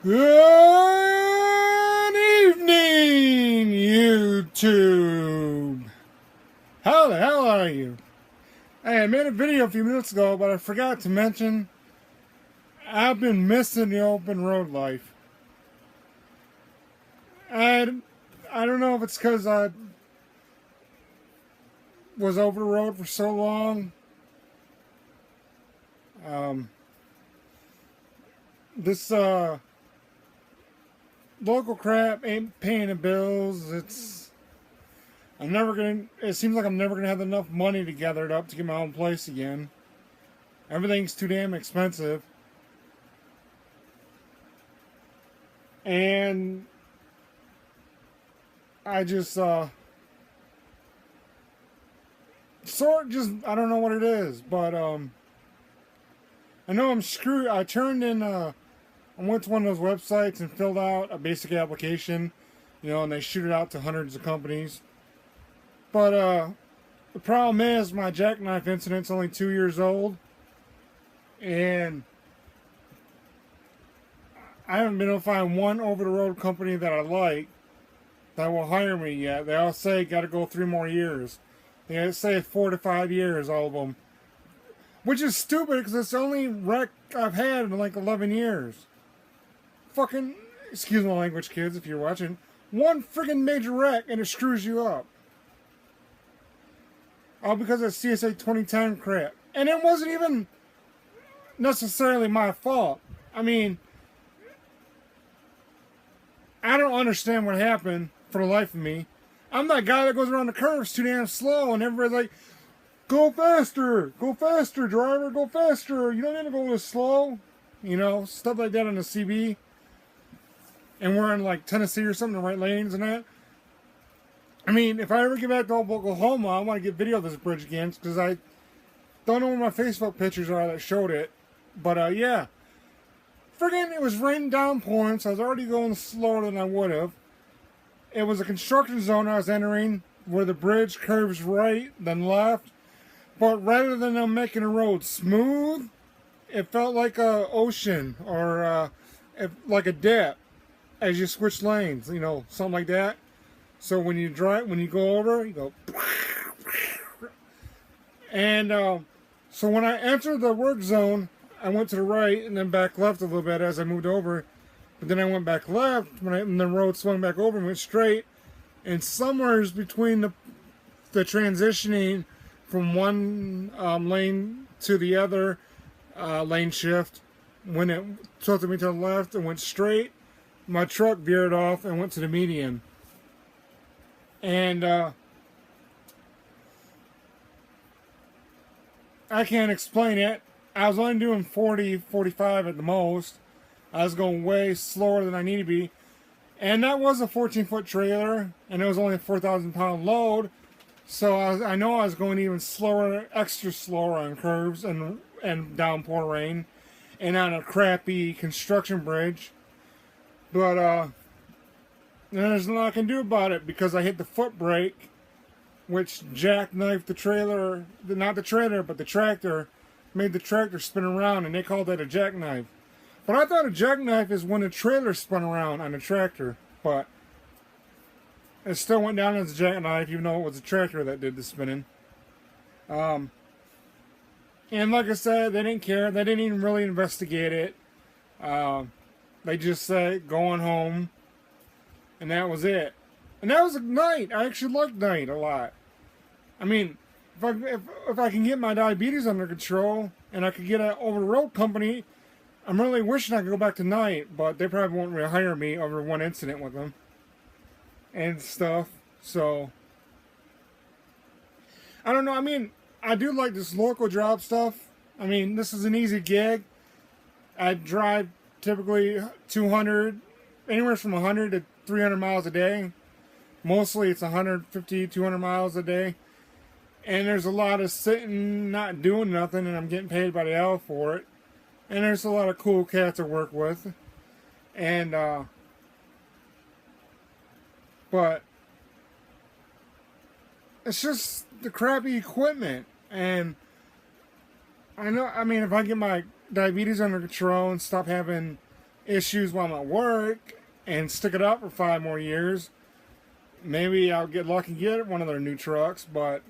Good evening, YouTube. How the hell are you? Hey, I made a video a few minutes ago, but I forgot to mention I've been missing the open road life. I don't know if it's because I was over the road for so long. This local crap ain't paying the bills. It seems like I'm never gonna have enough money to gather it up to get my own place again. Everything's too damn expensive. And I just I don't know what it is, but I know I'm screwed. I went to one of those websites and filled out a basic application, and they shoot it out to hundreds of companies. But the problem is my Jackknife incident's only 2 years old, and I haven't been able to find one over-the-road company that I like that will hire me yet. They all say got to go 3 more years. They say 4 to 5 years, all of them. Which is stupid because it's the only wreck I've had in like 11 years. Fucking, excuse my language, kids, if you're watching. One friggin' major wreck and it screws you up. All because of CSA 2010 crap. And it wasn't even necessarily my fault. I mean, I don't understand what happened for the life of me. I'm that guy that goes around the curves too damn slow and everybody's like, go faster, driver, go faster. You don't need to go this slow. Stuff like that on the CB. And we're in like Tennessee or something, the right lanes and that. I mean, if I ever get back to Oklahoma, I want to get video of this bridge again because I don't know where my Facebook pictures are that showed it. But yeah. Friggin' it was raining downpouring, so I was already going slower than I would have. It was a construction zone I was entering where the bridge curves right, then left. But rather than them making the road smooth, it felt like a ocean or like a dip as you switch lanes, something like that. So when you go over, you go. And so when I entered the work zone, I went to the right and then back left a little bit as I moved over. But then I went back left and the road swung back over and went straight. And somewhere between the transitioning from one lane to the other lane shift, when it tilted me to the left and went straight, my truck veered off and went to the median. And I can't explain it. I was only doing 40, 45 at the most. I was going way slower than I need to be. And that was a 14-foot trailer, and it was only a 4,000-pound load. So I know I was going even slower, extra slower on curves and downpour rain, and on a crappy construction bridge. But there's nothing I can do about it because I hit the foot brake, which jackknifed the trailer, not the trailer, but the tractor, made the tractor spin around, and they called that a jackknife. But I thought a jackknife is when the trailer spun around on a tractor, but it still went down as a jackknife, even though it was a tractor that did the spinning. And like I said, they didn't care. They didn't even really investigate it. They just said, going home. And that was it. And that was a night. I actually liked night a lot. I mean, if I can get my diabetes under control and I could get an over-the-road company, I'm really wishing I could go back to night, but they probably won't rehire me over one incident with them and stuff. So I don't know. I mean, I do like this local job stuff. I mean, this is an easy gig. I drive typically 200, anywhere from 100 to 300 miles a day. Mostly it's 150, 200 miles a day. And there's a lot of sitting, not doing nothing, and I'm getting paid by the hour for it. And there's a lot of cool cats to work with. And, but it's just the crappy equipment. And I know, I mean, if I get my diabetes under control and stop having issues while I'm at work and stick it up for 5 more years, maybe I'll get lucky and get one of their new trucks, but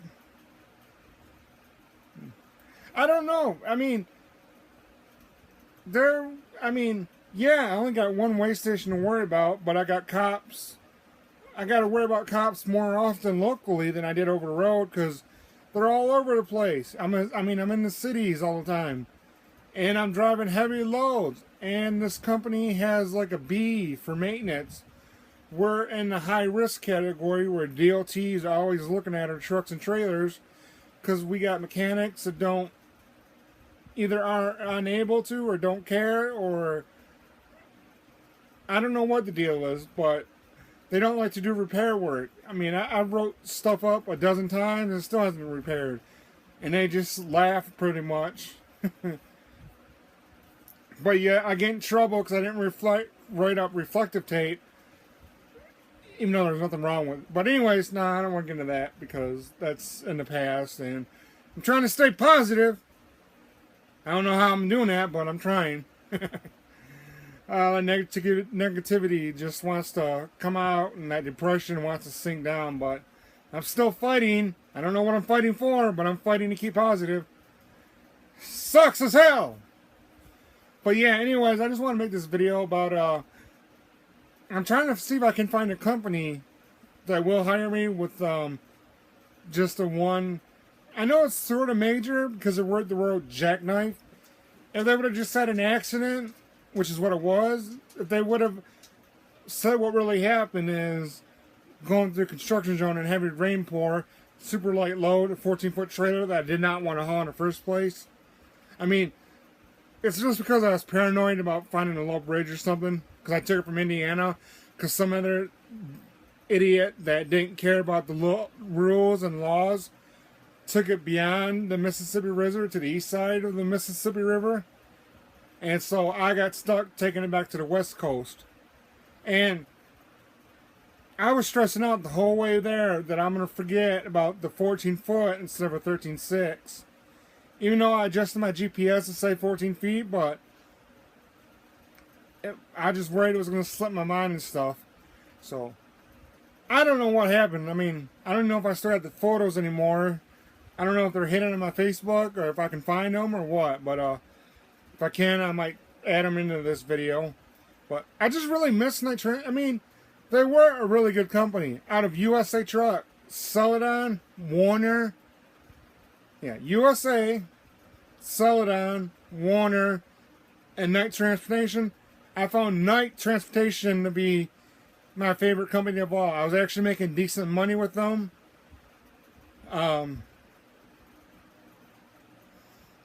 I don't know. I mean, yeah, I only got one way station to worry about, but I got cops. I got to worry about cops more often locally than I did over the road because they're all over the place. I'm in the cities all the time, and I'm driving heavy loads. And this company has like a B for maintenance. We're in the high risk category where DOT is always looking at our trucks and trailers because we got mechanics that don't either are unable to or don't care, or I don't know what the deal is, but they don't like to do repair work. I mean, I wrote stuff up a dozen times and it still hasn't been repaired. And they just laugh pretty much. But yeah, I get in trouble because I didn't write up reflective tape, even though there's nothing wrong with it. But anyways, I don't want to get into that because that's in the past. And I'm trying to stay positive. I don't know how I'm doing that, but I'm trying. Negativity just wants to come out, and that depression wants to sink down, but I'm still fighting. I don't know what I'm fighting for, but I'm fighting to keep positive. Sucks as hell! But yeah, anyways, I just want to make this video about, I'm trying to see if I can find a company that will hire me with, just a one. I know it's sort of major because the word Jackknife. If they would have just said an accident, which is what it was, if they would have said what really happened is going through a construction zone and heavy rain pour, super light load, a 14-foot trailer that I did not want to haul in the first place. I mean, it's just because I was paranoid about finding a low bridge or something, because I took it from Indiana, because some other idiot that didn't care about the rules and laws took it beyond the Mississippi River to the east side of the Mississippi River. And so I got stuck taking it back to the west coast. And I was stressing out the whole way there that I'm going to forget about the 14 foot instead of a 13.6. Even though I adjusted my GPS to say 14 feet, but I just worried it was going to slip my mind and stuff. So, I don't know what happened. I mean, I don't know if I still have the photos anymore. I don't know if they're hidden on my Facebook or if I can find them or what. But if I can, I might add them into this video. But I just really miss Night Train. I mean, they were a really good company. Out of USA Truck, Celadon, Warner. Yeah, USA, Celadon, Warner, and Night Transportation. I found Night Transportation to be my favorite company of all. I was actually making decent money with them.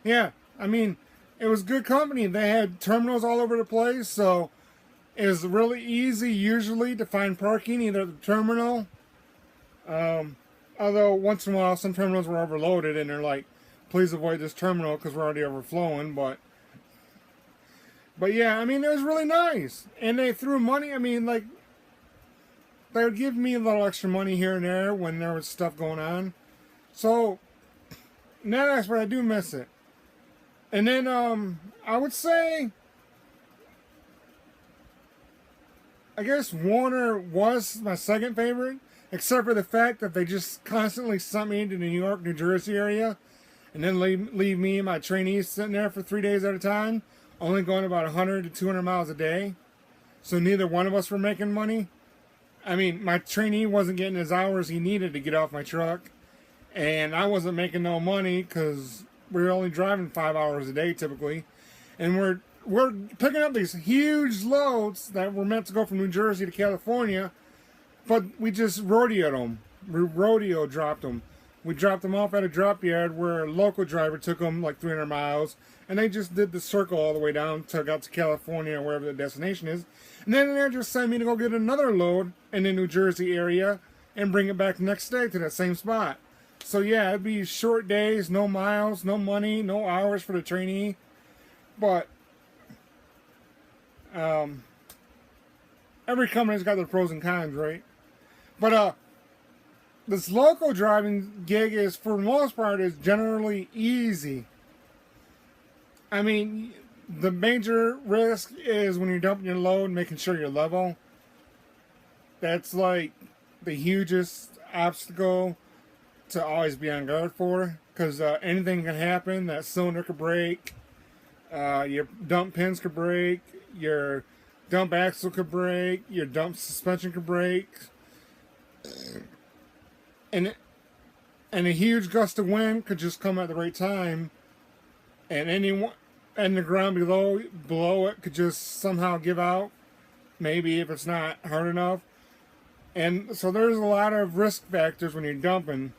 Yeah, I mean, it was good company. They had terminals all over the place, so it was really easy usually to find parking either at the terminal. Although once in a while some terminals were overloaded and they're like, please avoid this terminal because we're already overflowing. But yeah, I mean, it was really nice. And they threw money. I mean, like, they would give me a little extra money here and there when there was stuff going on. So, in that aspect, I do miss it. And then, I would say, I guess Warner was my second favorite, except for the fact that they just constantly sent me into the New York, New Jersey area, and then leave me and my trainees sitting there for 3 days at a time, only going about 100 to 200 miles a day. So neither one of us were making money. I mean, my trainee wasn't getting his hours he needed to get off my truck, and I wasn't making no money because we were only driving 5 hours a day typically, and we're picking up these huge loads that were meant to go from New Jersey to California, but we just rodeoed them. We rodeo dropped them. We dropped them off at a drop yard where a local driver took them like 300 miles, and they just did the circle all the way down till got to California or wherever the destination is. And then they just sent me to go get another load in the New Jersey area and bring it back the next day to that same spot. So yeah, it'd be short days, no miles, no money, no hours for the trainee. But every company's got their pros and cons, right? But this local driving gig is, for the most part, is generally easy. I mean, The major risk is when you're dumping your load, making sure you're level. That's like the hugest obstacle to always be on guard for, because anything can happen. That cylinder could break, your dump pins could break, your dump axle could break, your dump suspension could break, and a huge gust of wind could just come at the right time, and anyone and the ground below it could just somehow give out. Maybe if it's not hard enough, and so there's a lot of risk factors when you're dumping.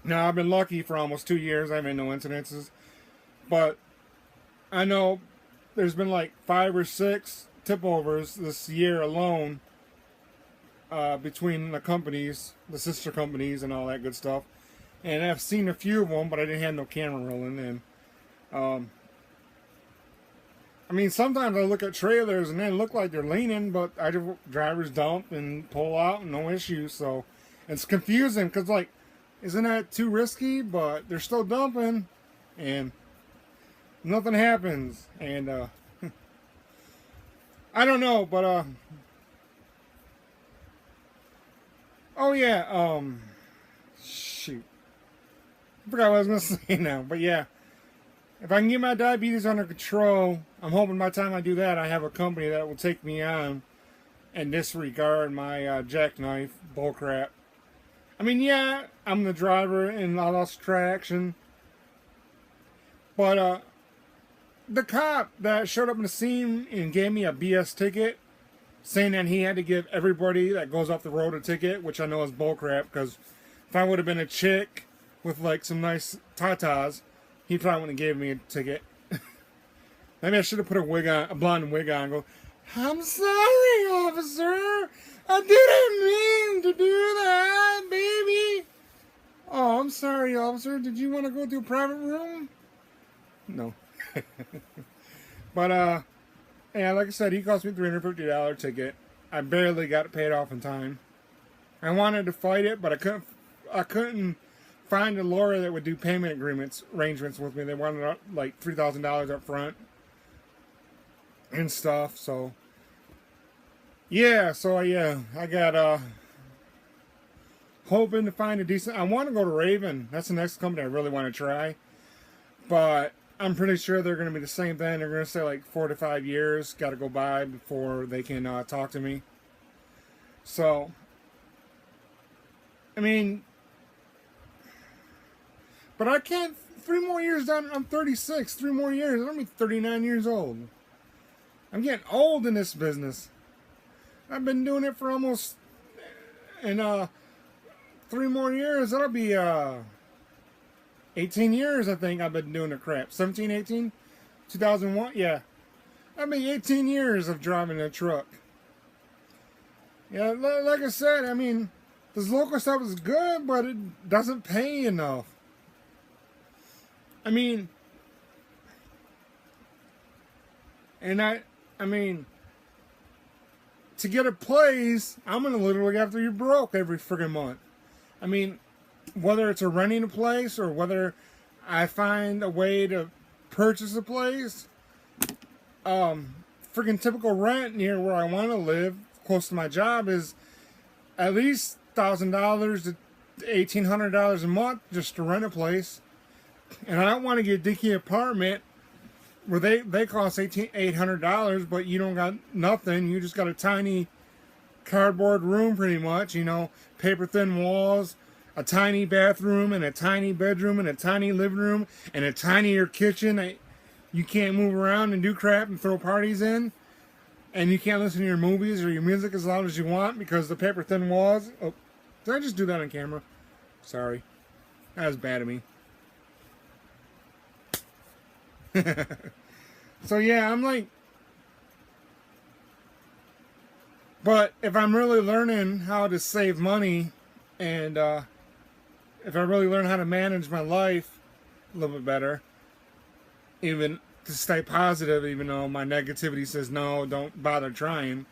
Now, I've been lucky for almost 2 years. I've had no incidences. But I know there's been like 5 or 6 tip overs this year alone, between the companies, the sister companies, and all that good stuff. And I've seen a few of them, but I didn't have no camera rolling. And I mean, sometimes I look at trailers and they look like they're leaning, but drivers dump and pull out and no issues. So it's confusing because, like, isn't that too risky? But they're still dumping, and nothing happens. And I don't know, but oh yeah, shoot, I forgot what I was gonna say now. But yeah, if I can get my diabetes under control, I'm hoping by the time I do that, I have a company that will take me on and disregard my Jackknife bullcrap. I mean, yeah, I'm the driver and I lost traction. But the cop that showed up in the scene and gave me a BS ticket, saying that he had to give everybody that goes off the road a ticket, which I know is bullcrap, because if I would have been a chick with like some nice tatas, he probably wouldn't have gave me a ticket. Maybe I should have put a blonde wig on and go, "I'm sorry, officer. I didn't mean to do that, baby. Oh, I'm sorry, officer. Did you want to go to a private room?" No. But, yeah, like I said, he cost me $350 ticket. I barely got it paid off in time. I wanted to fight it, but I couldn't find a lawyer that would do payment arrangements with me. They wanted like $3,000 up front and stuff. So yeah, I got hoping to find a decent. I want to go to Raven. That's the next company I really want to try, but I'm pretty sure they're going to be the same thing. They're going to say like 4 to 5 years got to go by before they can talk to me. So I mean, but I can't. 3 more years down. I'm 36. 3 more years. I'm 39 years old. I'm getting old in this business. I've been doing it for almost, in 3 more years. That'll be 18 years. I think I've been doing the crap. 17, 18, 2001. Yeah, that'll be 18 years of driving a truck. Yeah, like I said, I mean, this local stuff is good, but it doesn't pay enough. I mean, and I mean, to get a place, I'm gonna literally have to be broke every friggin' month. I mean, whether it's renting a place or whether I find a way to purchase a place, friggin' typical rent near where I want to live, close to my job, is at least $1,000 to $1,800 a month just to rent a place. And I don't want to get a dinky apartment where they cost $800, but you don't got nothing. You just got a tiny cardboard room, pretty much. You know, paper thin walls, a tiny bathroom, and a tiny bedroom, and a tiny living room, and a tinier kitchen. You can't move around and do crap and throw parties in, and you can't listen to your movies or your music as loud as you want because the paper thin walls. Oh, did I just do that on camera? Sorry, that was bad of me. So yeah, I'm like, but if I'm really learning how to save money, and if I really learn how to manage my life a little bit better, even to stay positive, even though my negativity says no, don't bother trying,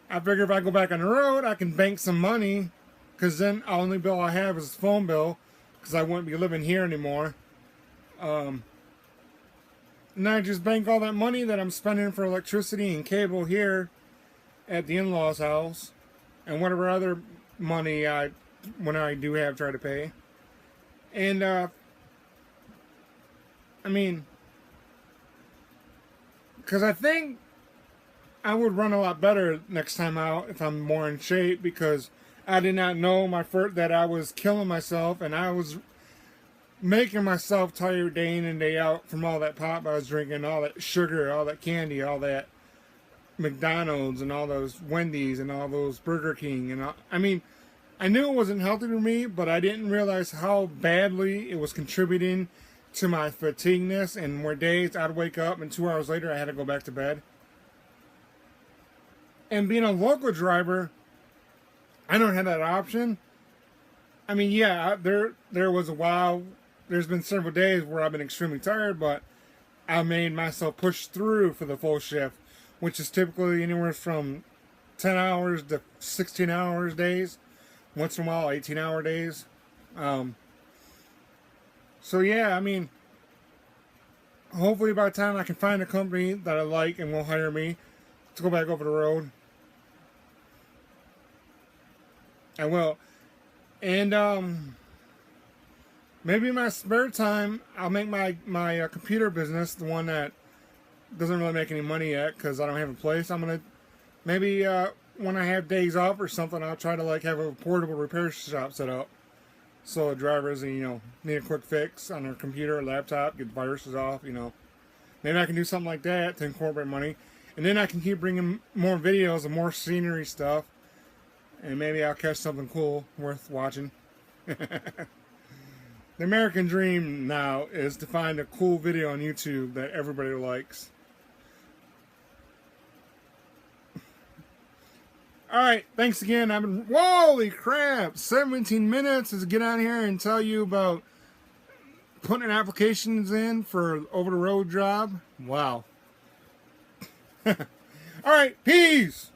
I figure if I go back on the road, I can bank some money, because then the only bill I have is the phone bill, because I wouldn't be living here anymore. And I just bank all that money that I'm spending for electricity and cable here at the in-laws' house, and whatever other money when I do have, try to pay. And I mean, because I think I would run a lot better next time out if I'm more in shape, because I did not know that I was killing myself, and I was making myself tired day in and day out from all that pop I was drinking, all that sugar, all that candy, all that McDonald's and all those Wendy's and all those Burger King and all, I mean, I knew it wasn't healthy for me, but I didn't realize how badly it was contributing to my fatigueness, and more days I'd wake up and 2 hours later I had to go back to bed. And being a local driver, I don't have that option. I mean, yeah, there was a while, there's been several days where I've been extremely tired, but I made myself push through for the full shift, which is typically anywhere from 10 hours to 16 hours days. Once in a while, 18-hour days. So yeah, I mean, hopefully by the time I can find a company that I like and will hire me to go back over the road, I will. And maybe in my spare time, I'll make my computer business, the one that doesn't really make any money yet because I don't have a place. I'm gonna maybe when I have days off or something, I'll try to like have a portable repair shop set up, so drivers, need a quick fix on their computer or laptop, get viruses off. Maybe I can do something like that to incorporate money, and then I can keep bringing more videos and more scenery stuff, and maybe I'll catch something cool worth watching. The American dream now is to find a cool video on YouTube that everybody likes. Alright, thanks again. Holy crap! 17 minutes to get on here and tell you about putting applications in for over the road job. Wow. Alright, peace!